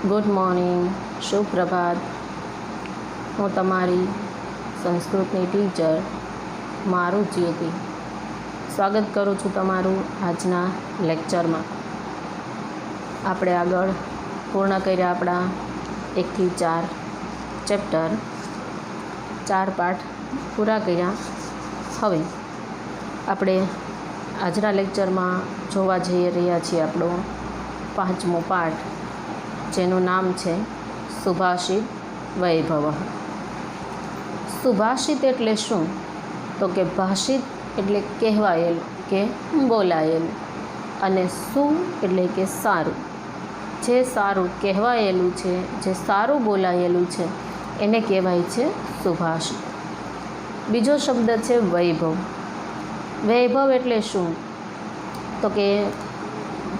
Good morning, શુભ પ્રભાત. હું તમારી સંસ્કૃતની teacher મારુચિ સ્વાગત કરું છું તમારું આજના લેક્ચરમાં. આપણે આગળ પૂર્ણ કર્યા આપણા 1 થી 4 ચેપ્ટર, 4 પાઠ પૂરા કર્યા. હવે આપણે આજના લેક્ચરમાં જોવા જઈ રહ્યા છીએ આપણો 5મો પાઠ, જેનું નામ છે સુભાષિત વૈભવ. સુભાષિત એટલે શું? તો કે ભાષિત એટલે કહેવાયેલ કે બોલાયેલ, અને સુ એટલે કે સારું. જે સારું કહેવાયેલું છે, જે સારું બોલાયેલું છે, એને કહેવાય છે સુભાષિત. બીજો શબ્દ છે વૈભવ. વૈભવ એટલે શું? તો કે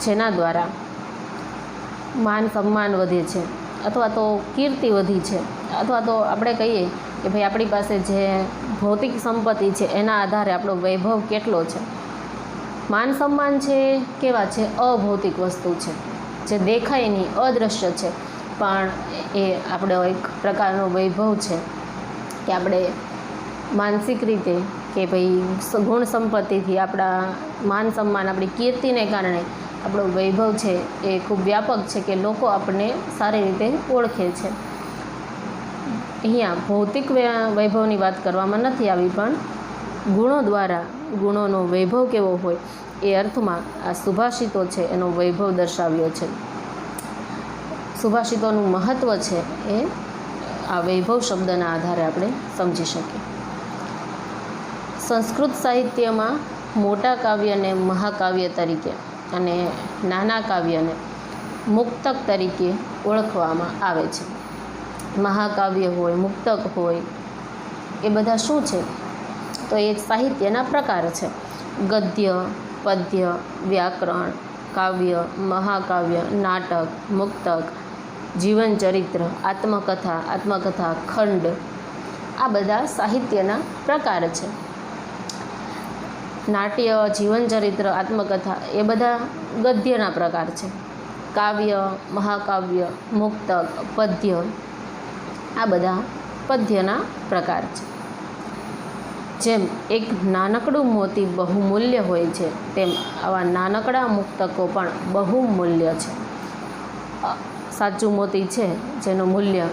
જેના દ્વારા માન સન્માન વધે છે, અથવા તો કીર્તિ વધી છે, અથવા તો આપણે કહીએ કે ભાઈ આપણી પાસે જે ભૌતિક સંપત્તિ છે એના આધારે આપણો વૈભવ કેટલો છે. માન સન્માન છે કેવા છે? અભૌતિક વસ્તુ છે, જે દેખાય નહીં, અદૃશ્ય છે, પણ એ આપણો એક પ્રકારનો વૈભવ છે કે આપણે માનસિક રીતે કે ભાઈ ગુણ સંપત્તિથી આપણા માન સન્માન, આપણી કીર્તિને કારણે આપણો વૈભવ છે એ ખૂબ વ્યાપક છે કે લોકો આપણને સારી રીતે ઓળખે છે. અહીંયા ભૌતિક વૈભવની વાત કરવામાં નથી આવી, પણ ગુણો દ્વારા ગુણોનો વૈભવ કેવો હોય એ અર્થમાં આ સુભાષિતો છે એનો વૈભવ દર્શાવ્યો છે. સુભાષિતોનું મહત્ત્વ છે એ આ વૈભવ શબ્દના આધારે આપણે સમજી શકીએ. સંસ્કૃત સાહિત્યમાં મોટા કાવ્યને મહાકાવ્ય તરીકે અને નાના કાવ્યને મુક્તક તરીકે ઓળખવામાં આવે છે. મહાકાવ્ય હોય, મુક્તક હોય, એ બધા શું છે? તો એ સાહિત્યના પ્રકાર છે. ગદ્ય, પદ્ય, વ્યાકરણ, કાવ્ય, મહાકાવ્ય, નાટક, મુક્તક, જીવનચરિત્ર, આત્મકથા, ખંડ, આ બધા સાહિત્યના પ્રકાર છે. નાટ્ય, જીવનચરિત્ર, આત્મકથા એ બધા ગદ્યના પ્રકાર છે. કાવ્ય, મહાકાવ્ય, મુક્તક, પદ્ય, આ બધા પદ્યના પ્રકાર છે. જેમ એક નાનકડું મોતી બહુમૂલ્ય હોય છે, તેમ આવા નાનકડા મુક્તકો પણ બહુમૂલ્ય છે. સાચું મોતી છે જેનું મૂલ્ય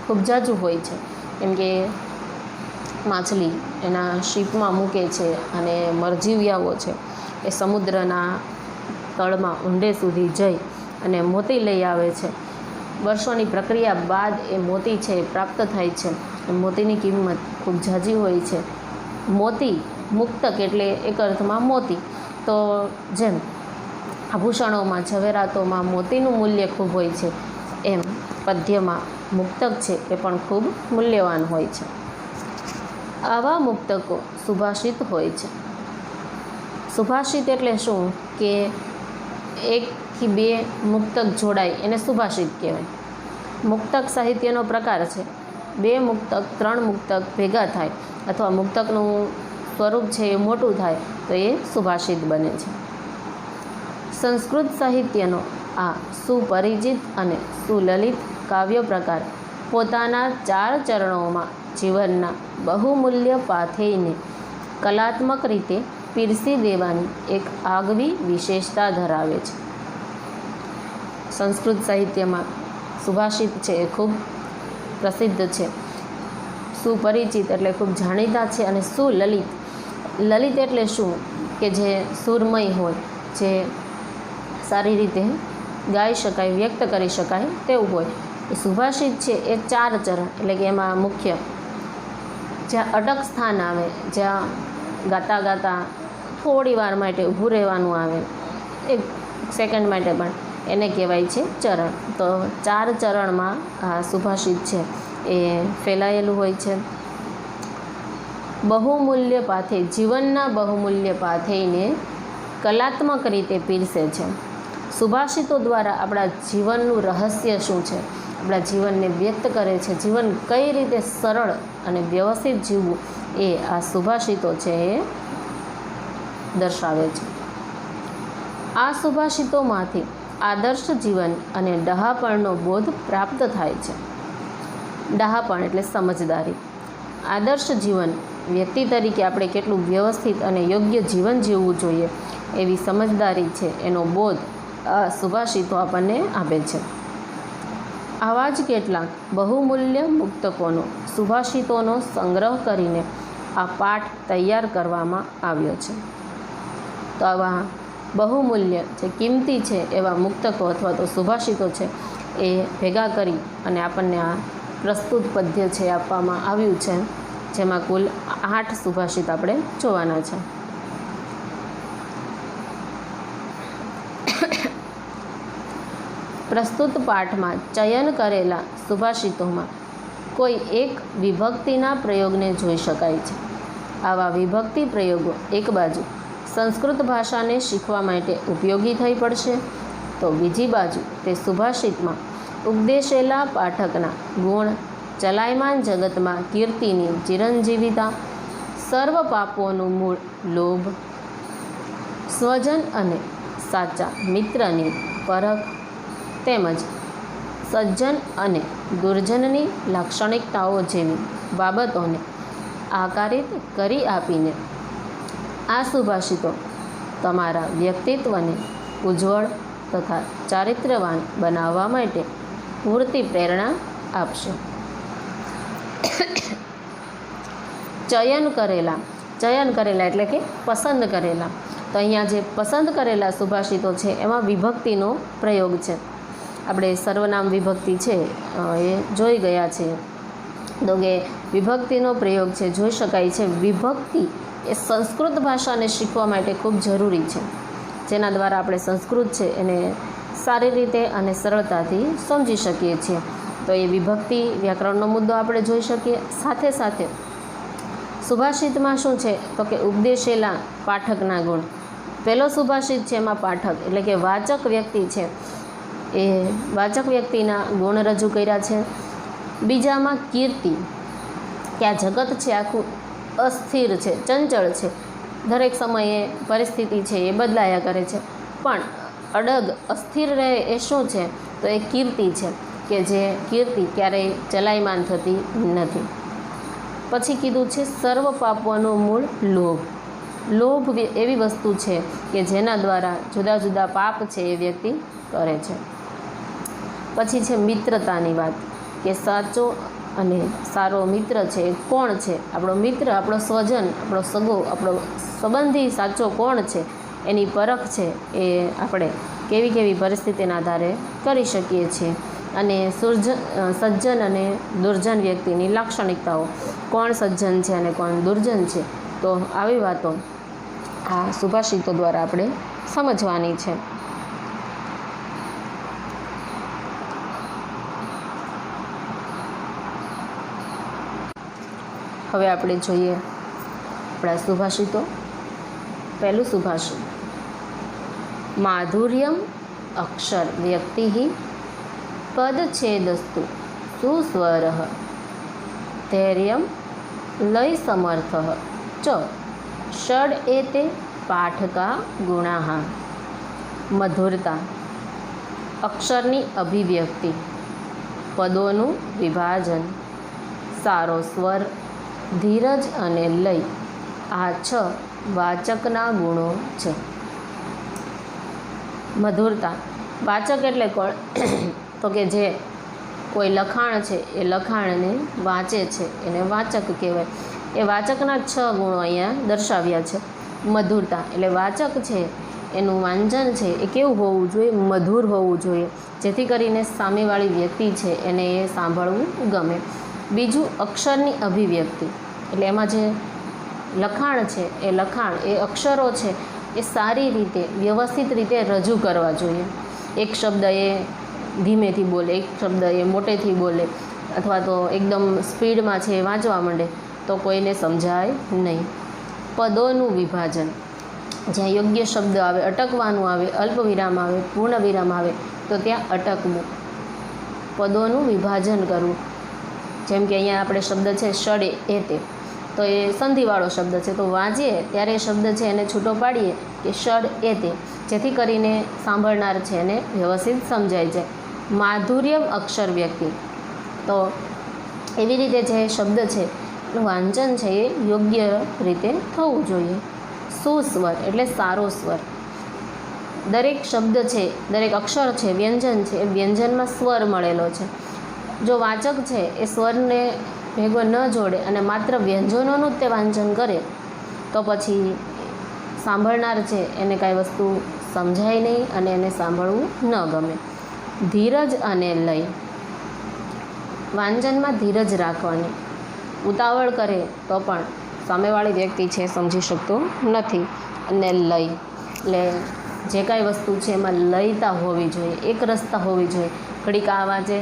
ખૂબ જાજુ હોય છે, કેમ કે માછલી એના શીપમાં મૂકે છે અને મરજીવિયાઓ છે એ સમુદ્રના તળમાં ઊંડે સુધી જઈ અને મોતી લઈ આવે છે. વર્ષોની પ્રક્રિયા બાદ એ મોતી છે એ પ્રાપ્ત થાય છે. મોતીની કિંમત ખૂબ ઝાઝી હોય છે. મોતી, મુક્તક એટલે એક અર્થમાં મોતી. તો જેમ આભૂષણોમાં, ઝવેરાતોમાં મોતીનું મૂલ્ય ખૂબ હોય છે, એમ પદ્યમાં મુક્તક છે એ પણ ખૂબ મૂલ્યવાન હોય છે. આવા મુક્તકો સુભાષિત હોય છે. સુભાષિત એટલે શું? કે 1 થી 2 મુક્તક જોડાય એને સુભાષિત કહેવાય. મુક્તક સાહિત્યનો પ્રકાર છે. 2 મુક્તક, 3 મુક્તક ભેગા થાય, અથવા મુક્તકનું સ્વરૂપ છે એ મોટું થાય તો એ સુભાષિત બને છે. સંસ્કૃત સાહિત્યનો આ સુપરિચિત અને સુલલિત કાવ્ય પ્રકાર પોતાના 4 ચરણોમાં જીવનના બહુમૂલ્ય પાથેયને કલાત્મક રીતે પીરસી દેવાની એક આગવી વિશેષતા ધરાવે છે. સંસ્કૃત સાહિત્યમાં સુભાષિત છે એ ખૂબ પ્રસિદ્ધ છે. સુપરિચિત એટલે ખૂબ જાણીતા છે, અને સુલલિત, લલિત એટલે શું? કે જે સુરમય હોય, જે સારી રીતે ગાઈ શકાય, વ્યક્ત કરી શકાય તેવું હોય. એ સુભાષિત છે એ 4 ચરણ, એટલે કે એમાં મુખ્ય જ્યાં અટક સ્થાન આવે, જ્યાં ગાતા ગાતા થોડી વાર માટે ઊભું રહેવાનું આવે, 1 સેકન્ડ માટે પણ, એને કહેવાય છે ચરણ. તો 4 ચરણમાં આ સુભાષિત છે એ ફેલાયેલું હોય છે. બહુમૂલ્ય પાથેય, જીવનના બહુમૂલ્ય પાથેયને કલાત્મક રીતે પીરસે છે. સુભાષિતો દ્વારા આપણા જીવનનું રહસ્ય શું છે, આપણા જીવનને વ્યક્ત કરે છે. જીવન કઈ રીતે સરળ અને વ્યવસ્થિત જીવવું એ આ સુભાષિતો છે એ દર્શાવે છે. આ સુભાષિતોમાંથી આદર્શ જીવન અને ડહાપણનો બોધ પ્રાપ્ત થાય છે. ડહાપણ એટલે સમજદારી. આદર્શ જીવન વ્યક્તિ તરીકે આપણે કેટલું વ્યવસ્થિત અને યોગ્ય જીવન જીવવું જોઈએ એવી સમજદારી છે એનો બોધ આ સુભાષિતો આપણને આપે છે. આવા જ કેટલાક બહુમૂલ્ય મુક્તકોનો સુભાષિતોનો સંગ્રહ કરીને આ પાઠ તૈયાર કરવામાં આવ્યો છે. તો આવા બહુમૂલ્ય જે કિંમતી છે એવા મુક્તકો અથવા તો સુભાષિતો છે એ ભેગા કરી અને આપણને આ પ્રસ્તુત પદ્ય છે આપવામાં આવ્યું છે, જેમાં કુલ 8 સુભાષિત આપણે જોવાના છે. પ્રસ્તુત પાઠમાં ચયન કરેલા સુભાષિતોમાં કોઈ એક વિભક્તિના પ્રયોગને જોઈ શકાય છે. આવા વિભક્તિ પ્રયોગો એક બાજુ સંસ્કૃત ભાષાને શીખવા માટે ઉપયોગી થઈ પડશે, તો બીજી બાજુ તે સુભાષિતમાં ઉપદેશેલા પાઠકના ગુણ, ચલાયમાન જગતમાં કીર્તિની ચિરંજીવિતા, સર્વ પાપોનું મૂળ લોભ, સ્વજન અને સાચા મિત્રની પરખ તેમજ સજ્જન અને દુર્જનની લાક્ષણિકતાઓ જેવી બાબતોને આકારિત કરી આપીને આ સુભાષિતો તમારા વ્યક્તિત્વને ઉજ્જવળ તથા ચારિત્ર્યવાન બનાવવા માટે પૂરતી પ્રેરણા આપશે. ચયન કરેલા એટલે કે પસંદ કરેલા. તો અહીંયા જે પસંદ કરેલા સુભાષિતો છે એમાં વિભક્તિનો પ્રયોગ છે. આપણે સર્વનામ વિભક્તિ છે એ જોઈ ગયા છીએ. તો કે વિભક્તિનો પ્રયોગ છે જોઈ શકાય છે. વિભક્તિ એ સંસ્કૃત ભાષાને શીખવા માટે ખૂબ જરૂરી છે, જેના દ્વારા આપણે સંસ્કૃત છે એને સારી રીતે અને સરળતાથી સમજી શકીએ છીએ. તો એ વિભક્તિ વ્યાકરણનો મુદ્દો આપણે જોઈ શકીએ. સાથે સાથે સુભાષિતમાં શું છે તો કે ઉપદેશેલા પાઠકના ગુણ. પહેલો સુભાષિત છે એમાં પાઠક એટલે કે વાચક વ્યક્તિ છે એ વાચક વ્યક્તિના ગુણ રજૂ કર્યા છે. બીજામાં કીર્તિ, કે આ જગત છે આખું અસ્થિર છે, ચંચળ છે, દરેક સમયે પરિસ્થિતિ છે એ બદલાયા કરે છે, પણ અડગ અસ્થિર રહે એ શું છે તો એ કીર્તિ છે, કે જે કીર્તિ ક્યારેય ચલાયમાન થતી નથી. પછી કીધું છે સર્વ પાપોનું મૂળ લોભ. લોભ એવી વસ્તુ છે કે જેના દ્વારા જુદા જુદા પાપ છે એ વ્યક્તિ કરે છે. પછી છે મિત્રતાની વાત, કે સાચો અને સારો મિત્ર છે એ કોણ છે, આપણો મિત્ર, આપણો સ્વજન, આપણો સગો, આપણો સંબંધી સાચો કોણ છે એની પરખ છે એ આપણે કેવી કેવી પરિસ્થિતિના આધારે કરી શકીએ છીએ. અને સજ્જન અને દુર્જન વ્યક્તિની લાક્ષણિકતાઓ, કોણ સજ્જન છે અને કોણ દુર્જન છે, તો આવી વાતો આ સુભાષિતો દ્વારા આપણે સમજવાની છે. હવે આપણે જોઈએ આપણા સુભાષિતો. પહેલું સુભાષિત, માધુર્યમ અક્ષર વ્યક્તિ પદછેદસ્તુ સુસ્વર ધૈર્યમ લય સમર્થ ચ ષડ એતે પાઠકા ગુણા. મધુરતા, અક્ષરની અભિવ્યક્તિ, પદોનું વિભાજન, સારો સ્વર, ધીરજ અને લય, આ 6 વાચકના ગુણો છે. મધુરતા, વાચક એટલે કોણ તો કે જે કોઈ લખાણ છે એ લખાણને વાંચે છે એને વાચક કહેવાય. એ વાચકના 6 ગુણો અહીંયા દર્શાવ્યા છે. મધુરતા એટલે વાચક છે એનું વાંચન છે એ કેવું હોવું જોઈએ, મધુર હોવું જોઈએ, જેથી કરીને સામેવાળી વ્યક્તિ છે એને એ સાંભળવું ગમે. બીજું અક્ષરની અભિવ્યક્તિ, એટલે એમાં જે લખાણ છે એ લખાણ એ અક્ષરો છે એ સારી રીતે વ્યવસ્થિત રીતે રજૂ કરવા જોઈએ. એક શબ્દ એ ધીમેથી બોલે, એક શબ્દ એ મોટેથી બોલે, અથવા તો એકદમ સ્પીડમાં છે એ વાંચવા માંડે તો કોઈને સમજાય નહીં. પદોનું વિભાજન, જ્યાં યોગ્ય શબ્દ આવે, અટકવાનું આવે, અલ્પ વિરામ આવે, પૂર્ણ વિરામ આવે તો ત્યાં અટકવું. પદોનું વિભાજન કરવું, જેમ કે અહીંયા આપણે શબ્દ છે ષડે એતે, તો એ સંધિવાળો શબ્દ છે, તો વાંચીએ ત્યારે એ શબ્દ છે એને છૂટો પાડીએ કે ષડ એતે, જેથી કરીને સાંભળનાર છે એને વ્યવસ્થિત સમજાય છે. માધુર્યમ અક્ષર વ્યક્તિ, તો એવી રીતે જે શબ્દ છે એનું વાંચન છે એ યોગ્ય રીતે થવું જોઈએ. સુસ્વર એટલે સારો સ્વર. દરેક શબ્દ છે, દરેક અક્ષર છે, વ્યંજન છે, એ વ્યંજનમાં સ્વર મળેલો છે. જો વાચક છે એ સ્વરને ભેગો ન જોડે અને માત્ર વ્યંજનોનું જ તે વાંચન કરે તો પછી સાંભળનાર છે એને કાંઈ વસ્તુ સમજાય નહીં અને એને સાંભળવું ન ગમે. ધીરજ અને લય. વાંચનમાં ધીરજ રાખવાની. ઉતાવળ કરે તો પણ સામેવાળી વ્યક્તિ છે સમજી શકતો નથી. અને લય એટલે જે કાંઈ વસ્તુ છે એમાં લયતા હોવી જોઈએ, એક રસતા હોવી જોઈએ. ઘડીક આ વાંચે,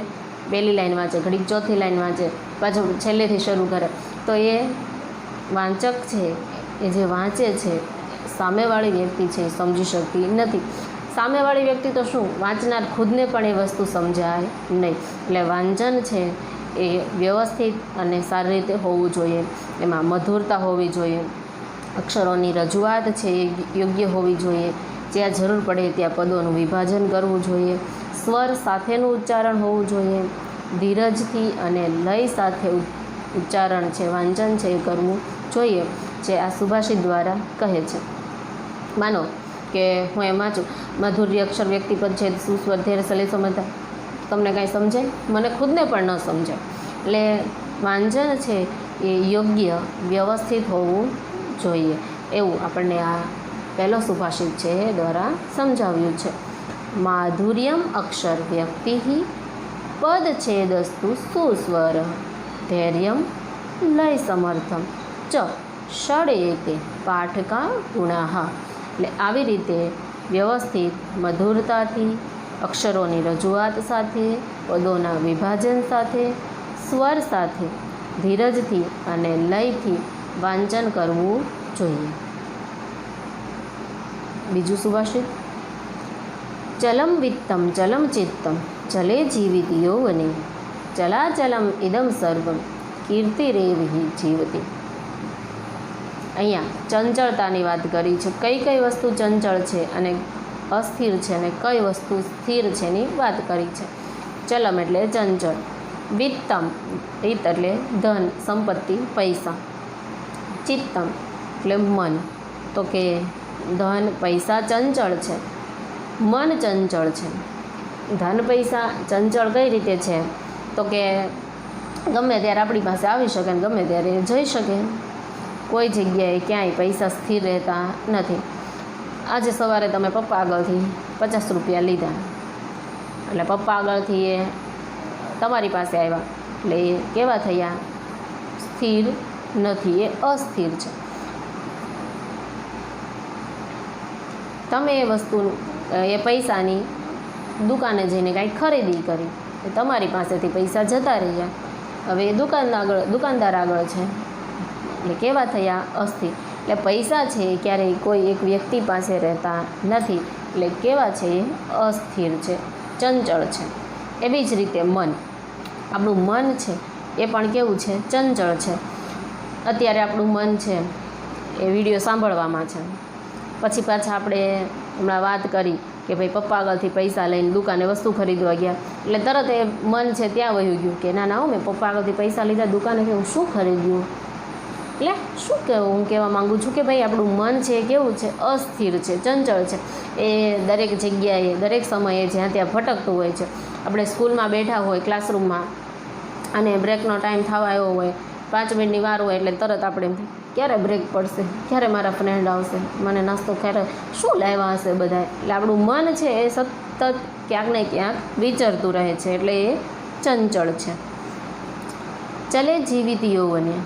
પહેલી લાઈન વાંચે, ઘડીક ચોથી લાઈન વાંચે, પાછું છેલ્લેથી શરૂ કરે, તો એ વાંચક છે એ જે વાંચે છે સામેવાળી વ્યક્તિ છે એ સમજી શકતી નથી. સામેવાળી વ્યક્તિ તો શું, વાંચનાર ખુદને પણ એ વસ્તુ સમજાય નહીં. એટલે વાંચન છે એ વ્યવસ્થિત અને સારી રીતે હોવું જોઈએ. એમાં મધુરતા હોવી જોઈએ. અક્ષરોની રજૂઆત છે એ યોગ્ય હોવી જોઈએ. જ્યાં જરૂર પડે ત્યાં પદોનું વિભાજન કરવું જોઈએ. સ્વર સાથેનું ઉચ્ચારણ હોવું જોઈએ. ધીરજથી અને લય સાથે ઉચ્ચારણ છે, વાંચન છે એ કરવું જોઈએ, જે આ સુભાષિત દ્વારા કહે છે. માનો કે હું એમ વાંચું, માધુર્ય અક્ષર વ્યક્તિપદ છે, સુસ્વર ધીર સલે સમજતા, તમને કાંઈ સમજાય? મને ખુદને પણ ન સમજાય. એટલે વાંચન છે એ યોગ્ય વ્યવસ્થિત હોવું જોઈએ, એવું આપણને આ પહેલો સુભાષિત છે એ દ્વારા સમજાવ્યું છે. માધુર્યમ અક્ષર વ્યક્તિ પદ છેદસ્તુ સુસ્વર ધૈર્યમ લય સમર્થમ ચ ષડેતે પાઠકા ગુણાહ. એટલે આવી રીતે વ્યવસ્થિત મધુરતાથી, અક્ષરોની રજૂઆત સાથે, પદોના વિભાજન સાથે, સ્વર સાથે, ધીરજથી અને લયથી વાંચન કરવું જોઈએ. બીજું સુભાષિત. ચલમ વિત્તમ ચલમ ચિત્તમ ચલે જીવિત યૌવને ચલાચલમ ઇદમ સર્વમ કીર્તિરેવહિ જીવતી. અહીંયા ચંચળતાની વાત કરી છે. કઈ કઈ વસ્તુ ચંચળ છે અને અસ્થિર છે અને કઈ વસ્તુ સ્થિર છે એની વાત કરી છે. ચલમ એટલે ચંચળ. વિત્તમ, વિત્ત એટલે ધન, સંપત્તિ, પૈસા. ચિત્તમ એટલે મન. તો કે ધન, પૈસા ચંચળ છે, મન ચંચળ છે. ધન, પૈસા ચંચળ કઈ રીતે છે? તો કે ગમે ત્યારે આપણી પાસે આવી શકે અને ગમે ત્યારે જઈ શકે. કોઈ જગ્યાએ ક્યાંય પૈસા સ્થિર રહેતા નથી. આજે સવારે તમે પપ્પા આગળથી 50 રૂપિયા લીધા, એટલે પપ્પા આગળથી એ તમારી પાસે આવ્યા, એટલે એ કેવા થયા? સ્થિર નથી, એ અસ્થિર છે. તમે એ વસ્તુ, એ પૈસાની દુકાને જઈને કાંઈક ખરીદી કરી, તમારી પાસેથી પૈસા જતા રહ્યા. હવે એ દુકાનદાર આગળ છે, એટલે કેવા થયા? અસ્થિર. એટલે પૈસા છે એ ક્યારેય કોઈ એક વ્યક્તિ પાસે રહેતા નથી, એટલે કેવા છે? એ અસ્થિર છે, ચંચળ છે. એવી જ રીતે મન, આપણું મન છે એ પણ કેવું છે? ચંચળ છે. અત્યારે આપણું મન છે એ વિડીયો સાંભળવામાં છે, પછી પાછા આપણે હમણાં વાત કરી કે ભાઈ પપ્પા આગળથી પૈસા લઈને દુકાને વસ્તુ ખરીદવા ગયા, એટલે તરત એ મન છે ત્યાં વયું ગયું કે ના ના, મેં પપ્પા આગળથી પૈસા લીધા દુકાને, કે હું શું ખરીદ્યું. એટલે શું કહેવું, હું કહેવા માગું છું કે ભાઈ આપણું મન છે એ કેવું છે? અસ્થિર છે, ચંચળ છે. એ દરેક જગ્યાએ, દરેક સમયે જ્યાં ત્યાં ભટકતું હોય છે. આપણે સ્કૂલમાં બેઠા હોય ક્લાસરૂમમાં અને બ્રેકનો ટાઈમ થવા આવ્યો હોય, 5 મિનિટની વાર હોય, એટલે તરત આપણે ક્યારે બ્રેક પડશે, ક્યારે મારા ફ્રેન્ડ આવશે, મને નાસ્તો ક્યારે, શું લાવ્યા હશે બધા. એટલે આપણું મન છે એ સતત ક્યાંક ને ક્યાંક વિચરતું રહે છે, એટલે એ ચંચળ છે. ચલે જીવિત યૌવને.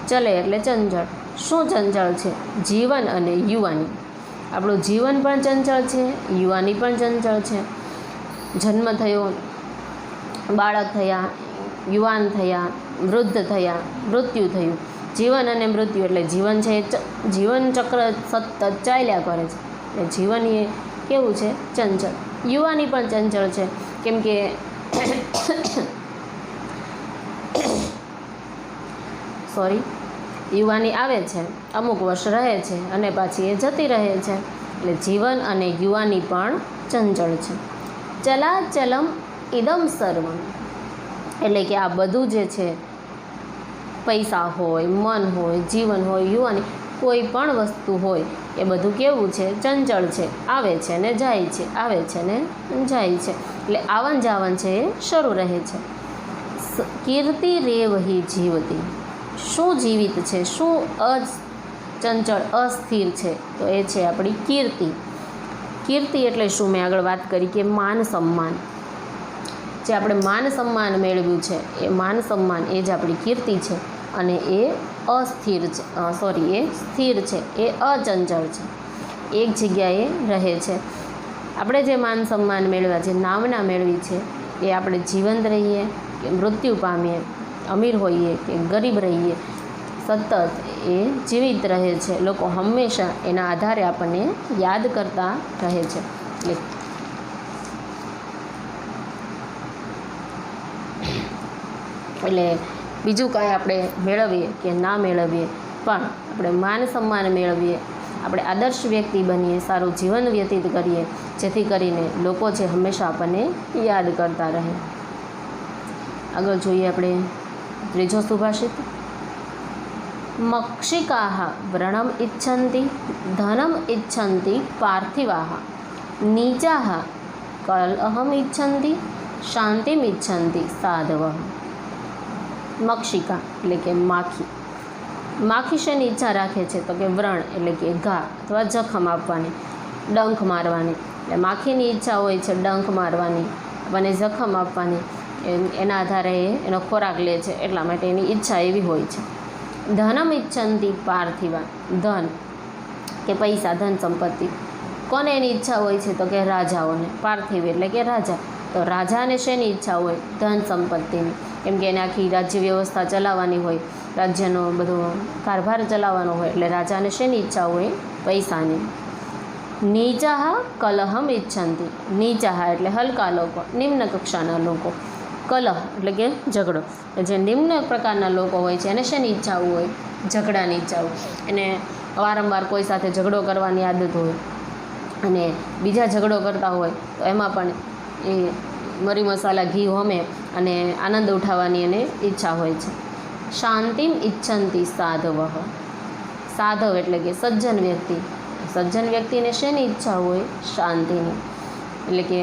ચલે એટલે ચંચળ. શું ચંચળ છે? જીવન અને યુવાની. આપણું જીવન પણ ચંચળ છે, યુવાની પણ ચંચળ છે. જન્મ થયો, બાળક થયા, યુવાન થયા, વૃદ્ધ થયા, મૃત્યુ થયું. જીવન અને મૃત્યુ એટલે જીવન છે એ જીવન ચક્ર સતત ચાલ્યા કરે છે. એટલે જીવન એ કેવું છે? ચંચળ. યુવાની પણ ચંચળ છે, કેમ કે યુવાની આવે છે, અમુક વર્ષ રહે છે અને પાછી એ જતી રહે છે. એટલે જીવન અને યુવાની પણ ચંચળ છે. ચલાચલમ ઇદમ સર્વમ એટલે કે આ બધું જે છે, પૈસા હોય, મન હોય, જીવન હોય, યુવાની, કોઈ પણ વસ્તુ હોય એ બધું કેવું છે? ચંચળ છે, આવે છે ને જાય છે, આવે છે ને જાય છે. એટલે આવન જાવન છે એ શરૂ રહે છે. કીર્તિ રેવ હિ જીવતી, શું જીવિત છે, શું અચંચળ અસ્થિર છે? તો એ છે આપણી કીર્તિ. કીર્તિ એટલે શું? મેં આગળ વાત કરી કે માન સન્માન. જે આપણે માન સન્માન મેળવ્યું છે એ માન સન્માન એ જ આપણી કીર્તિ છે. અને એ અસ્થિર છે, એ સ્થિર છે, એ અચંચળ છે, એક જગ્યાએ રહે છે. આપણે જે માન સન્માન મેળવ્યા, જે નામના મેળવી છે, એ આપણે જીવંત રહીએ કે મૃત્યુ પામીએ, અમીર હોઈએ કે ગરીબ રહીએ, સતત એ જીવિત રહે છે. લોકો હંમેશા એના આધારે આપણને યાદ કરતા રહે છે. એટલે બીજું કાંઈ આપણે મેળવીએ કે ના મેળવીએ, પણ આપણે માન સન્માન મેળવીએ, આપણે આદર્શ વ્યક્તિ બનીએ, સારું જીવન વ્યતીત કરીએ, જેથી કરીને લોકો છે હંમેશા આપણને યાદ કરતા રહે. આગળ જોઈએ આપણે ત્રીજો સુભાષિત. મક્ષિકાહ વ્રણમ ઇચ્છન્તિ ધનમ ઇચ્છન્તિ પાર્થિવાહ નીચાહ કલહમ ઇચ્છન્તિ શાંતિમ ઇચ્છન્તિ સાધવઃ. મક્ષિકા એટલે કે માખી. માખી શેની ઈચ્છા રાખે છે? તો કે વ્રણ એટલે કે ઘા અથવા જખમ આપવાની, ડંખ મારવાની. એટલે માખીની ઈચ્છા હોય છે ડંખ મારવાની અને જખમ આપવાની. એના આધારે એનો ખોરાક લે છે, એટલા માટે એની ઈચ્છા એવી હોય છે. ધનમ ઇચ્છન્તિ પાર્થિવા, ધન કે પૈસા, ધન સંપત્તિ. કોને એની ઈચ્છા હોય છે? તો કે રાજાઓને. પાર્થિવ એટલે કે રાજા. તો રાજાને શેની ઈચ્છા હોય? ધન સંપત્તિની. કેમ કે એને આખી રાજ્ય વ્યવસ્થા ચલાવવાની હોય, રાજ્યનો બધો કારભાર ચલાવવાનો હોય, એટલે રાજાને શેની ઈચ્છા હોય? પૈસાની. નીચાહ કલહમ ઇચ્છન્તિ, નીચાહ એટલે હલકા લોકો, નિમ્ન કક્ષાના લોકો. કલહ એટલે કે ઝઘડો. જે નિમ્ન પ્રકારના લોકો હોય છે એને શેની ઈચ્છા હોય? ઝઘડાની ઈચ્છા હોય. એને વારંવાર કોઈ સાથે ઝઘડો કરવાની આદત હોય અને બીજા ઝઘડો કરતા હોય તો એમાં પણ એ મરી મસાલા ઘી હોમે અને આનંદ ઉઠાવવાની એને ઈચ્છા હોય છે. શાંતિમ ઇચ્છન્તિ સાધવઃ, સાધવ એટલે કે સજ્જન વ્યક્તિ. સજ્જન વ્યક્તિને શેની ઈચ્છા હોય? શાંતિની. એટલે કે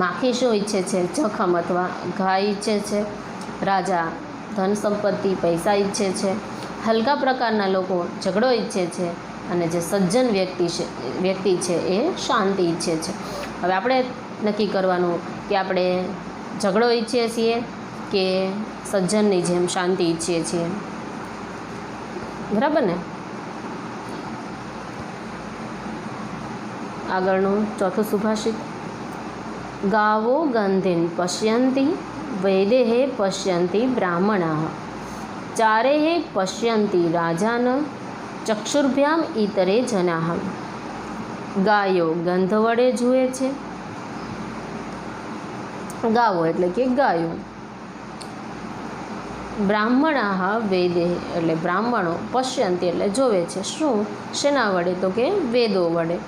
માખી શું ઈચ્છે છે? જખમ અથવા ઘા ઈચ્છે છે. રાજા ધન સંપત્તિ, પૈસા ઈચ્છે છે. હલકા પ્રકારના લોકો ઝઘડો ઈચ્છે છે. અને જે સજ્જન વ્યક્તિ છે એ શાંતિ ઈચ્છે છે. હવે આપણે નક્કી કરવાનું કે આપણે ઝઘડો ઈચ્છીએ છીએ કે સજ્જનની જેમ શાંતિ ઈચ્છીએ છીએ. બરાબર ને? આગળનું ચોથું સુભાષિત. ગાવો ગંધિન પશ્યંતિ વૈદેહે પશ્યંતિ બ્રાહ્મણાઃ ચારેહે પશ્યંતિ રાજાન ચક્ષુર્ભ્યામ ઇતરે જનાઃ. ગાયો ગંધ વડે જુએ છે. ગાવો એટલે કે ગાયો. બ્રાહ્મણાઃ વૈદેહે એટલે બ્રાહ્મણો, પશ્યંતિ એટલે જોવે છે. શું? શેના વડે? તો કે વેદો વડે.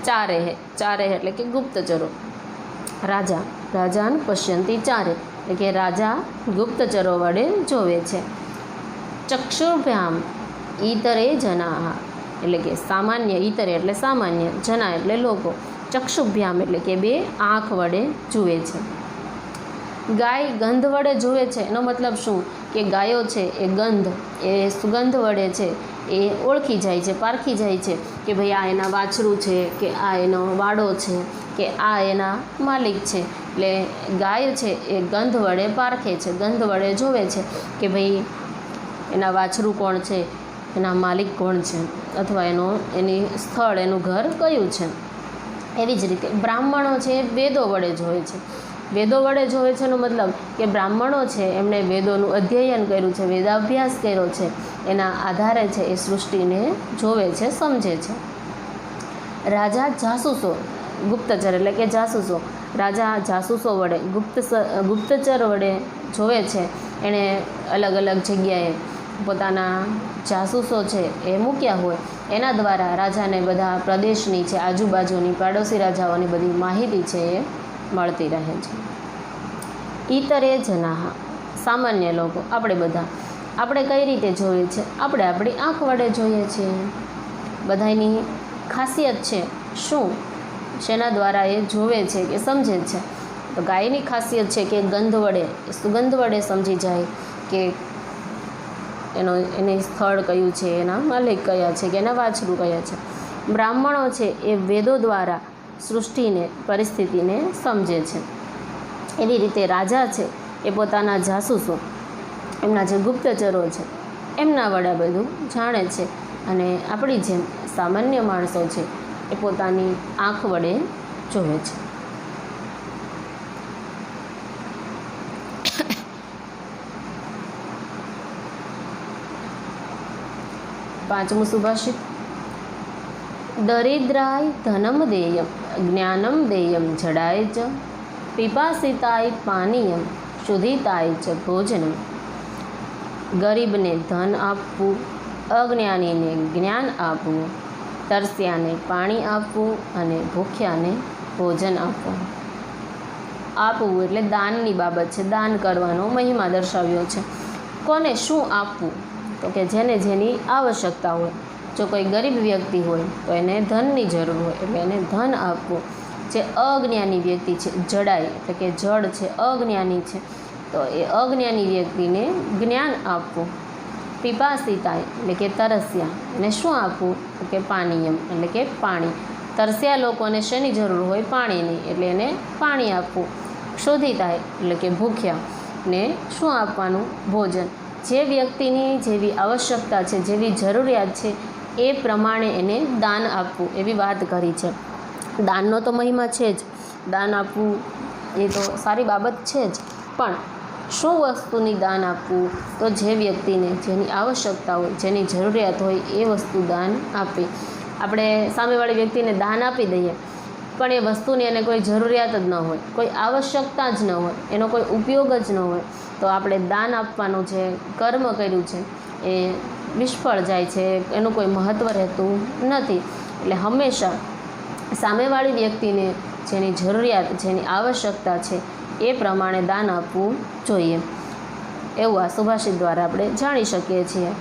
ચારેહે, ચારેહે એટલે કે ગુપ્તચરો. રાજાન પશ્યંતિ ચારે એટલે કે રાજા ગુપ્તચરો વડે જોવે છે. ચક્ષુર્ભ્યામ ઈતરે જનાઃ એટલે કે સામાન્ય, ઈતરે એટલે સામાન્ય, જના એટલે લોકો. ચક્ષુભ્યામ એટલે કે બે આંખ વડે જુએ છે. ગાય ગંધ વડે જુએ છે એનો મતલબ શું? કે ગાયો છે એ ગંધ, એ સુગંધ વડે છે એ ઓળખી જાય છે, પારખી જાય છે કે ભાઈ આ એના વાછરું છે, કે આ એનો વાડો છે, કે આ એના માલિક છે. એટલે ગાય છે એ ગંધ વડે પારખે છે, ગંધ વડે જોવે છે કે ભાઈ એના વાછરું કોણ છે, એના માલિક કોણ છે, અથવા એની સ્થળ, એનું ઘર કયું છે. એવી જ રીતે બ્રાહ્મણો છે એ વેદો વડે જોવે છે. વેદો વડે જોવે છે એનો મતલબ કે બ્રાહ્મણો છે એમણે વેદોનું અધ્યયન કર્યું છે, વેદાભ્યાસ કર્યો છે, એના આધારે છે એ સૃષ્ટિને જોવે છે, સમજે છે. રાજા જાસૂસો, ગુપ્તચર એટલે કે જાસૂસો. રાજા જાસૂસો વડે, ગુપ્તચર વડે જોવે છે. એણે અલગ અલગ જગ્યાએ પોતાના જાસૂસો છે એ મૂક્યા હોય, એના દ્વારા રાજાને બધા પ્રદેશની છે, આજુબાજુની પાડોશી રાજાઓની બધી માહિતી છે એ મળતી રહે છે. ઈતરે જનાહ, સામાન્ય લોકો, આપણે બધા, આપણે કઈ રીતે જોઈએ છે? આપણે આપણી આંખ વડે જોઈએ છીએ. બધાની ખાસિયત છે શું, શેના દ્વારા એ જોવે છે કે સમજે છે? તો ગાયની ખાસિયત છે કે ગંધ વડે, સુગંધ વડે સમજી જાય કે એનું સ્થળ કયું છે, એના માલિક કયા છે, કે એના વાછરું કયા છે. બ્રાહ્મણો છે એ વેદો દ્વારા સૃષ્ટિને, પરિસ્થિતિને સમજે છે. એવી રીતે રાજા છે એ પોતાના જાસૂસો, એમના જે ગુપ્તચરો છે એમના વડે બધું જાણે છે. અને આપણી જેમ સામાન્ય માણસો છે એ પોતાની આંખ વડે જોવે છે. પાંચમું સુભાષિત. દરિદ્રાય ધનમ દેયમ જ્ઞાનમ દેયમ જડાય ચ પિપાસિતાય પાનીયમ શુદ્ધિતાય ચ ભોજનમ. ગરીબને ધન આપવું, અજ્ઞાનીને જ્ઞાન આપવું, તરસ્યાને પાણી આપવું અને ભૂખ્યાને ભોજન આપવું. આપવું એટલે દાનની બાબત છે, દાન કરવાનો મહિમા દર્શાવ્યો છે. કોને શું આપવું? તો કે જેને જેની આવશ્યકતા હોય. જો કોઈ ગરીબ વ્યક્તિ હોય તો એને ધનની જરૂર હોય એટલે એને ધન આપવું. જે અજ્ઞાની વ્યક્તિ છે, જડાય એટલે કે જડ છે, અજ્ઞાની છે, તો એ અજ્ઞાની વ્યક્તિને જ્ઞાન આપવું. પિપાસિતાય એટલે કે તરસ્યા, એને શું આપવું? તો કે પાનીયમ એટલે કે પાણી. તરસ્યા લોકોને શેની જરૂર હોય? પાણીની, એટલે એને પાણી આપવું. ક્ષોધિતાય એટલે કે ભૂખ્યા, ને શું આપવાનું? ભોજન. જે વ્યક્તિની જેવી આવશ્યકતા છે, જેવી જરૂરિયાત છે એ પ્રમાણે એને દાન આપવું, એવી વાત કરી છે. દાનનો તો મહિમા છે જ, દાન આપવું એ તો સારી બાબત છે જ, પણ શું વસ્તુની દાન આપવું? તો જે વ્યક્તિને જેની આવશ્યકતા હોય, જેની જરૂરિયાત હોય એ વસ્તુ દાન આપવી. આપણે સામેવાળી વ્યક્તિને દાન આપી દઈએ પણ એ વસ્તુની એને કોઈ જરૂરિયાત જ ન હોય, કોઈ આવશ્યકતા જ ન હોય, એનો કોઈ ઉપયોગ જ ન હોય, તો આપણે દાન આપવાનું જે કર્મ કર્યું છે એ નિષ્ફળ જાય છે, એનું કોઈ મહત્ત્વ રહેતું નથી. એટલે હંમેશા સામેવાળી વ્યક્તિને જેની જરૂરિયાત, જેની આવશ્યકતા છે એ પ્રમાણે દાન આપવું જોઈએ. એવું આ સુભાષિત દ્વારા આપણે જાણી શકીએ છીએ.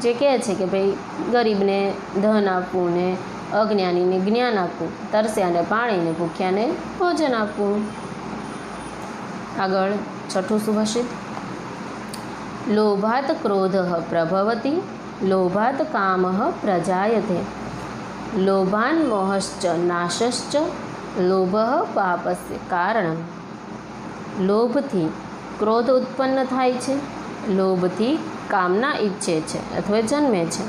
જે કહે છે કે ભાઈ ગરીબને ધન આપવું ને અજ્ઞાનીને જ્ઞાન આપવું, તરસ્યાને પાણીને, ભૂખ્યાને ભોજન આપવું. આગળ છઠ્ઠું સુભાષિત. લોભાત ક્રોધ પ્રભવતી, લોભાત કામ પ્રજાયતે, લોભાન મોહશ્ચ નાશશ્ચ, લોભ પાપસ્ય કારણમ. લોભથી ક્રોધ ઉત્પન્ન થાય છે, લોભથી કામના ઈચ્છે છે અથવા જન્મે છે,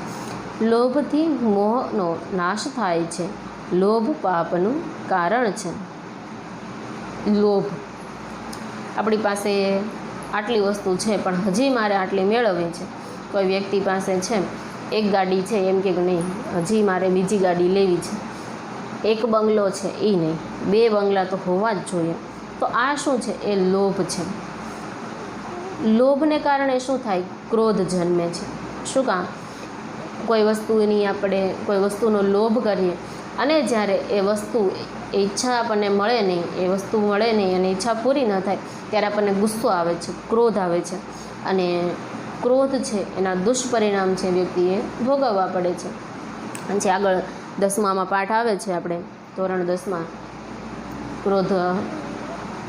લોભથી મોહનો નાશ થાય છે, લોભ પાપનું કારણ છે. લોભ, આપણી પાસે આટલી વસ્તુ છે પણ હજી મારે આટલી મેળવવી છે. કોઈ વ્યક્તિ પાસે છે એક ગાડી છે, એમ કે નહીં હજી મારે બીજી ગાડી લેવી છે. એક બંગલો છે એ નહીં, 2 બંગલા તો હોવા જ જોઈએ. તો આ શું છે? એ લોભ છે. લોભને કારણે શું થાય? ક્રોધ જન્મે છે. શું કામ? કોઈ વસ્તુની આપણે કોઈ વસ્તુનો લોભ કરીએ અને જ્યારે એ વસ્તુ, એ ઈચ્છા આપણને મળે નહીં, એ વસ્તુ મળે નહીં અને ઈચ્છા પૂરી ન થાય ત્યારે આપણને ગુસ્સો આવે છે, ક્રોધ આવે છે. અને ક્રોધ છે એના દુષ્પરિણામ છે વ્યક્તિએ ભોગવવા પડે છે. અને જે આગળ 10મામાં પાઠ આવે છે, આપણે ધોરણ 10માં,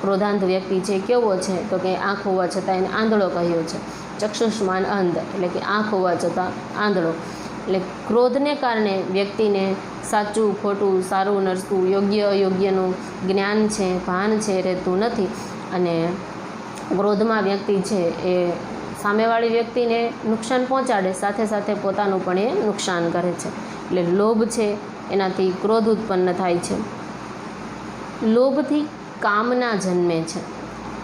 ક્રોધાંત વ્યક્તિ છે કેવો છે? તો કે આંખ હોવા છતાં એને આંધળો કહ્યો છે. ચક્ષુષ્માન અંધ એટલે કે આંખ હોવા છતાં આંધળો. એટલે ક્રોધને કારણે વ્યક્તિને સાચું ખોટું, સારું નરસું, યોગ્ય અયોગ્યનું જ્ઞાન છે, ભાન છે રહેતું નથી. અને ક્રોધમાં વ્યક્તિ છે એ સામેવાળી વ્યક્તિને નુકસાન પહોંચાડે, સાથે સાથે પોતાનું પણ એ નુકસાન કરે છે. એટલે લોભ છે એનાથી ક્રોધ ઉત્પન્ન થાય છે. લોભથી કામના જન્મે છે.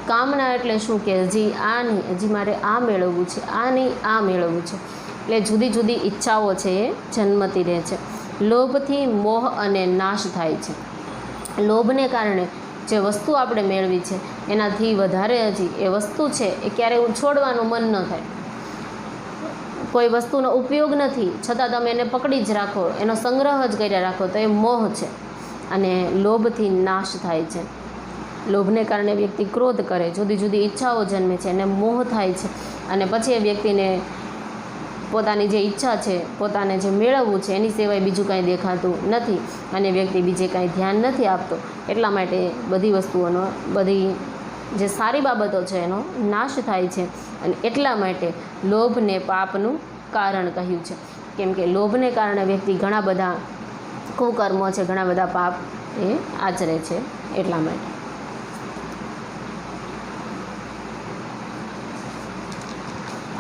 કામના એટલે શું? કે હજી આ નહીં, હજી મારે આ મેળવવું છે, આ નહીં આ મેળવવું છે. એટલે જુદી જુદી ઈચ્છાઓ છે એ જન્મતી રહે છે. લોભથી મોહ અને નાશ થાય છે. લોભને કારણે જે વસ્તુ આપણે મેળવી છે એનાથી વધારે હજી એ વસ્તુ છે એ ક્યારેય છોડવાનું મન ન થાય. કોઈ વસ્તુનો ઉપયોગ નથી છતાં તમે એને પકડી જ રાખો, એનો સંગ્રહ જ કર્યા રાખો, તો એ મોહ છે. અને લોભથી નાશ થાય છે. લોભને કારણે વ્યક્તિ ક્રોધ કરે, જુદી જુદી ઈચ્છાઓ જન્મે છે, એને મોહ થાય છે, અને પછી એ વ્યક્તિને પોતાની જે ઈચ્છા છે, પોતાને જે મેળવવું છે એની સિવાય બીજું કાંઈ દેખાતું નથી, અને વ્યક્તિ બીજે કાંઈ ધ્યાન નથી આપતો. એટલા માટે બધી વસ્તુઓનો, બધી જે સારી બાબતો છે એનો નાશ થાય છે. અને એટલા માટે લોભને પાપનું કારણ કહ્યું છે. કેમ કે લોભને કારણે વ્યક્તિ ઘણા બધા કુકર્મો છે, ઘણા બધા પાપ એ આચરે છે. એટલા માટે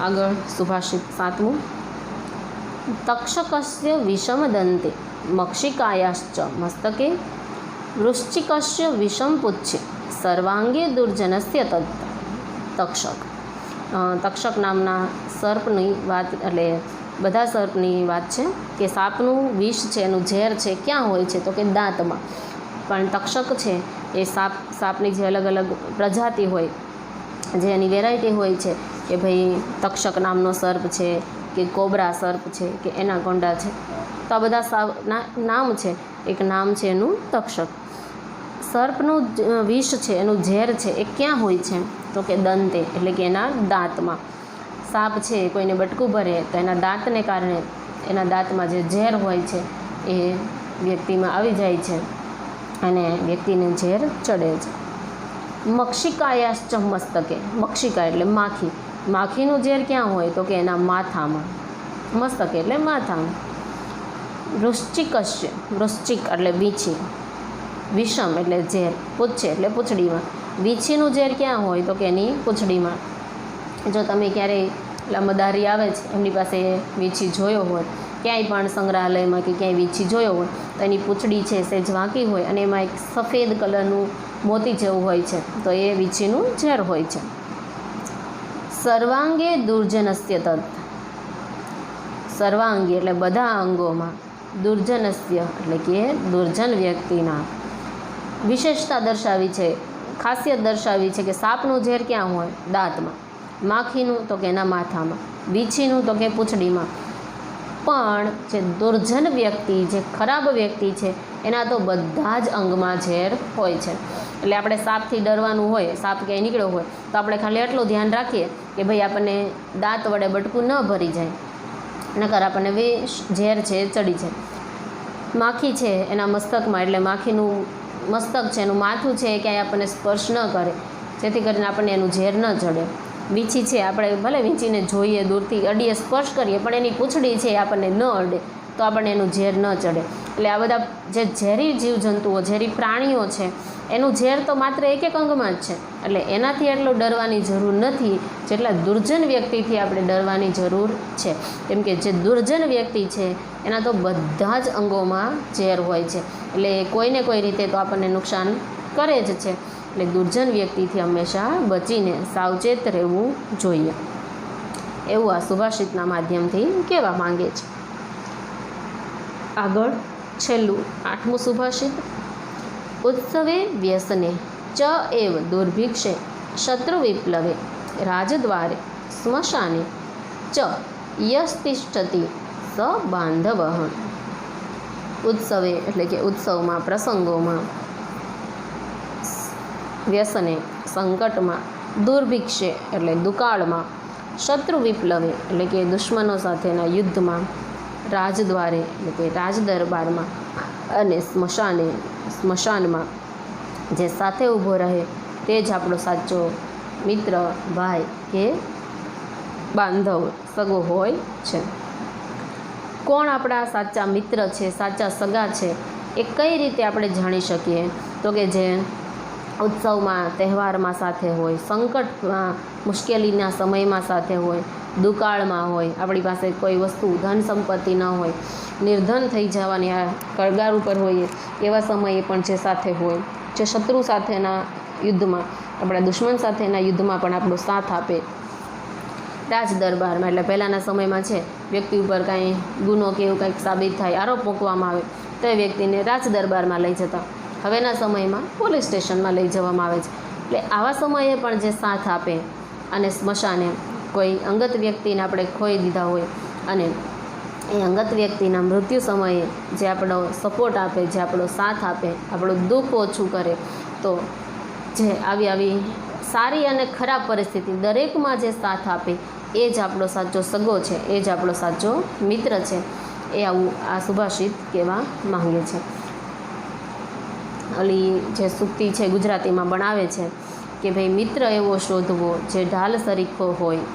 આગળ સુભાષિત 7મું. તક્ષકસ્ય વિષમ દંતે મક્ષિકાયાશ્ચ મસ્તકે વૃશ્ચિકસ્ય વિષમ પુચ્છે સર્વાંગે દુર્જનસ્ય તત્. તક્ષક, તક્ષક નામના સર્પની વાત, એટલે બધા સર્પની વાત છે કે સાપનું વિષ છે, એનું ઝેર છે ક્યાં હોય છે, તો કે દાંતમાં. પણ તક્ષક છે એ સાપની જે અલગ અલગ પ્રજાતિ હોય, જે એની વેરાયટી હોય છે, કે ભાઈ તક્ષક નામનો સર્પ છે, કે કોબરા સર્પ છે, કે એનાકોન્ડા છે, તો આ બધા નામ છે. એક નામ છે એનું તક્ષક. સર્પનું વિષ છે, એનું ઝેર છે, એ ક્યાં હોય છે, તો કે દંતે, એટલે કે એના દાંતમાં. સાપ છે કોઈને બટકું ભરે તો એના દાંતને કારણે એના દાંતમાં જે ઝેર હોય છે એ વ્યક્તિમાં આવી જાય છે, અને વ્યક્તિને ઝેર ચડે છે. મક્ષિકાયાશ્ચ મસ્તકે, મક્ષિકા એટલે માખી, માખીનું ઝેર ક્યાં હોય, તો કે એના માથામાં. મસ્તકે એટલે માથામાં. વૃશ્ચિકસ્ય, વૃશ્ચિક એટલે વીંછી, વિષમ એટલે ઝેર, પુચ્છે એટલે પૂંછડીમાં. વીંછીનું ઝેર ક્યાં હોય, તો કે એની પૂંછડીમાં. જો તમે ક્યારેય પેલા મદારી આવે છે એમની પાસે વીંછી જોયો હોય, ક્યાંય પણ સંગ્રહાલયમાં કે ક્યાંય વીંછી જોયો હોય, તો એની પૂંછડી છે સેજ વાંકી હોય, અને એમાં એક સફેદ કલરનું મોતી જેવું હોય છે, તો એ વીંછીનું ઝેર હોય છે. સર્વાંગે દુર્જનસ્ય તત્. સર્વાંગી એટલે બધા અંગોમાં, દુર્જનસ્ય એટલે કે દુર્જન વ્યક્તિના. વિશેષતા દર્શાવી છે, ખાસિયત દર્શાવી છે કે સાપનું ઝેર ક્યાં હોય, દાંતમાં. માખીનું તો કે એના માથામાં. વીંછીનું તો કે પૂંછડીમાં. પણ જે દુર્જન વ્યક્તિ, જે ખરાબ વ્યક્તિ છે, એના તો બધા જ અંગમાં ઝેર હોય છે. એટલે આપણે સાપથી ડરવાનું હોય, સાપ ક્યાંય નીકળ્યો હોય તો આપણે ખાલી એટલું ધ્યાન રાખીએ કે ભાઈ આપણને દાંત વડે બટકું ન ભરી જાય, નકર આપણને ઝેર છે ચડી જાય. માખી છે એના મસ્તકમાં, એટલે માખીનું મસ્તક છે, એનું માથું છે, ક્યાંય આપણને સ્પર્શ ન કરે, જેથી કરીને આપણને એનું ઝેર ન ચડે. વીંછી છે, આપણે ભલે વીંછીને જોઈએ, દૂરથી અડીએ, સ્પર્શ કરીએ, પણ એની પૂંછડી છે આપણને ન અડે, તો આપણને એનું ઝેર ન ચડે. એટલે આ બધા જે ઝેરી જીવજંતુઓ, ઝેરી પ્રાણીઓ છે, એનું ઝેર તો માત્ર એક એક અંગમાં જ છે. એટલે એનાથી એટલો ડરવાની જરૂર નથી જેટલા દુર્જન વ્યક્તિથી આપણે ડરવાની જરૂર છે. કેમ કે જે દુર્જન વ્યક્તિ છે એના તો બધા જ અંગોમાં ઝેર હોય છે, એટલે કોઈને કોઈ રીતે તો આપણને નુકસાન કરે જ છે. એટલે દુર્જન વ્યક્તિથી હંમેશા બચીને સાવચેત રહેવું જોઈએ, એવું આ સુભાષિતના માધ્યમથી કહેવા માંગે છે. આગળ છેલ્લું 8મું સુભાષિત. ઉત્સવે વ્યસને ચ એવ દુર્ભિક્ષે શત્રુ વિપ્લવે રાજદ્વારે સ્મશાને ચ યસ્તિષ્ઠતિ સ બાંધવઃ. ઉત્સવે એટલે કે ઉત્સવમાં, પ્રસંગોમાં, વ્યસને સંકટમાં, દુર્ભિક્ષે એટલે દુકાળમાં, શત્રુ વિપ્લવે એટલે કે દુશ્મનો સાથેના યુદ્ધમાં, રાજદ્વારે એટલે કે રાજદરબારમાં, અને સ્મશાને સ્મશાનમાં જે સાથે ઊભો રહે તે જ આપણો સાચો મિત્ર, ભાઈ કે બાંધવ, સગો હોય છે. કોણ આપણા સાચા મિત્ર છે, સાચા સગા છે, એ કઈ રીતે આપણે જાણી શકીએ, તો કે જે ઉત્સવમાં, તહેવારમાં સાથે હોય, સંકટમાં, મુશ્કેલીના સમયમાં સાથે હોય, દુકાળમાં હોય, આપણી પાસે કોઈ વસ્તુ, ધન સંપત્તિ ન હોય, નિર્ધન થઈ જવાની આ કગાર ઉપર હોઈએ એવા સમયે પણ જે સાથે હોય, જે શત્રુ સાથેના યુદ્ધમાં, આપણા દુશ્મન સાથેના યુદ્ધમાં પણ આપણો સાથ આપે. રાજ દરબારમાં એટલે પહેલાંના સમયમાં છે, વ્યક્તિ ઉપર કાંઈ ગુનો કે એવું કંઈક સાબિત થાય, આરોપ મૂકવામાં આવે તો એ વ્યક્તિને રાજ દરબારમાં લઈ જતા. હવેના સમયમાં પોલીસ સ્ટેશનમાં લઈ જવામાં આવે છે. એટલે આવા સમયે પણ જે સાથ આપે, અને સ્મશાને કોઈ અંગત વ્યક્તિને આપણે ખોઈ દીધા હોય અને એ અંગત વ્યક્તિના મૃત્યુ સમયે જે આપણો સપોર્ટ આપે, જે આપણો સાથ આપે, આપણું દુઃખ ઓછું કરે, તો જે આવી સારી અને ખરાબ પરિસ્થિતિ દરેકમાં જે સાથ આપે એ જ આપણો સાચો સગો છે, એ જ આપણો સાચો મિત્ર છે. એ આવું આ સુભાષિત કહેવા માંગે છે. ઓલી જે સૂક્તિ છે ગુજરાતીમાં બનાવે છે કે ભાઈ, મિત્ર એવો શોધવો જે ઢાલ સરીખો હોય,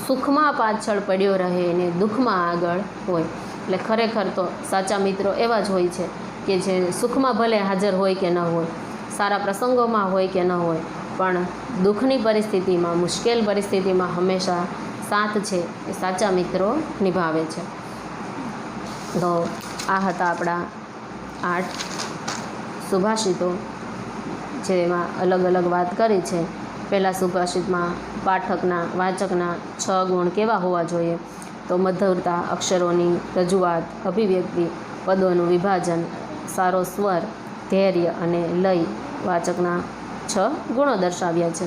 સુખમાં પાછળ પડ્યો રહે ને દુઃખમાં આગળ હોય. એટલે ખરેખર તો સાચા મિત્રો એવા જ હોય છે કે જે સુખમાં ભલે હાજર હોય કે ન હોય, સારા પ્રસંગોમાં હોય કે ન હોય, પણ દુઃખની પરિસ્થિતિમાં, મુશ્કેલ પરિસ્થિતિમાં હંમેશા સાથ છે એ સાચા મિત્રો નિભાવે છે. તો આ હતા આપણા 8 સુભાષિતો, જેમાં અલગ અલગ વાત કરી છે. પહેલાં સુભાષિતમાં પાઠકના, વાચકના 6 ગુણ કેવા હોવા જોઈએ? તો મધુરતા, અક્ષરોની રજૂઆત, અભિવ્યક્તિ, પદોનું વિભાજન, સારો સ્વર, ધૈર્ય અને લય, વાચકના 6 ગુણો દર્શાવ્યા છે.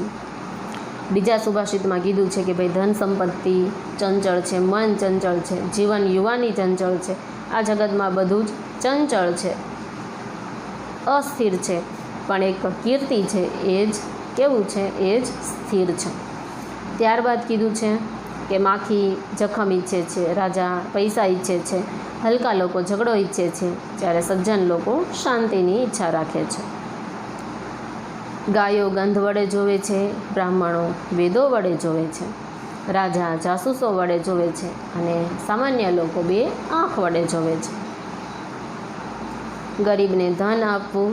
બીજા સુભાષિતમાં કીધું છે કે ભાઈ, ધન સંપત્તિ ચંચળ છે, મન ચંચળ છે, જીવન યુવાની ચંચળ છે, આ જગતમાં બધું જ ચંચળ છે, અસ્થિર છે, પણ એક કીર્તિ છે એ જ કેવું છે? એ જ સ્થિર છે. ત્યારબાદ કીધું છે કે માખી જખમ ઈચ્છે છે, રાજા પૈસા ઈચ્છે છે, હલકા લોકો ઝઘડો ઈચ્છે છે, જ્યારે સજ્જન લોકો શાંતિની ઈચ્છા રાખે છે. ગાયો ગંધ વડે જોવે છે, બ્રાહ્મણો વેદો વડે જોવે છે, રાજા જાસૂસો વડે જોવે છે, અને સામાન્ય લોકો 2 આંખ વડે જોવે છે. ગરીબને ધન આપવું,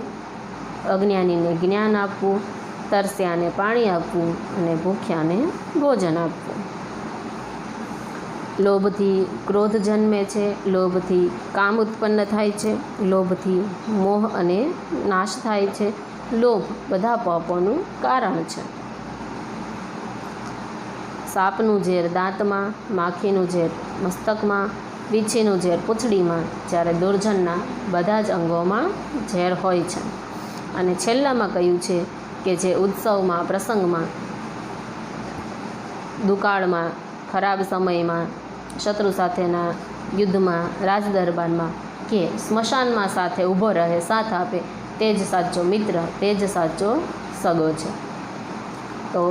અજ્ઞાનીને જ્ઞાન આપવું, તરસ્યાને પાણી આપવું અને ભૂખ્યાને ભોજન આપવું. લોભથી ક્રોધ જન્મે છે, લોભથી કામ ઉત્પન્ન થાય છે, લોભથી મોહ અને નાશ થાય છે, લોભ બધા પાપોનું કારણ છે. સાપનું ઝેર દાંતમાં, માખીનું ઝેર મસ્તકમાં, વીછીનું ઝેર પૂંછડીમાં, જ્યારે દુર્જનના બધા જ અંગોમાં ઝેર હોય છે. અને છેલ્લામાં કહ્યું છે કે જે ઉત્સવમાં, પ્રસંગમાં, દુકાળમાં, ખરાબ સમયમાં, શત્રુ સાથેના યુદ્ધમાં, રાજદરબારમાં કે સ્મશાનમાં સાથે ઊભો રહે, સાથ આપે, તે જ સાચો મિત્ર, તે જ સાચો સગો છે. તો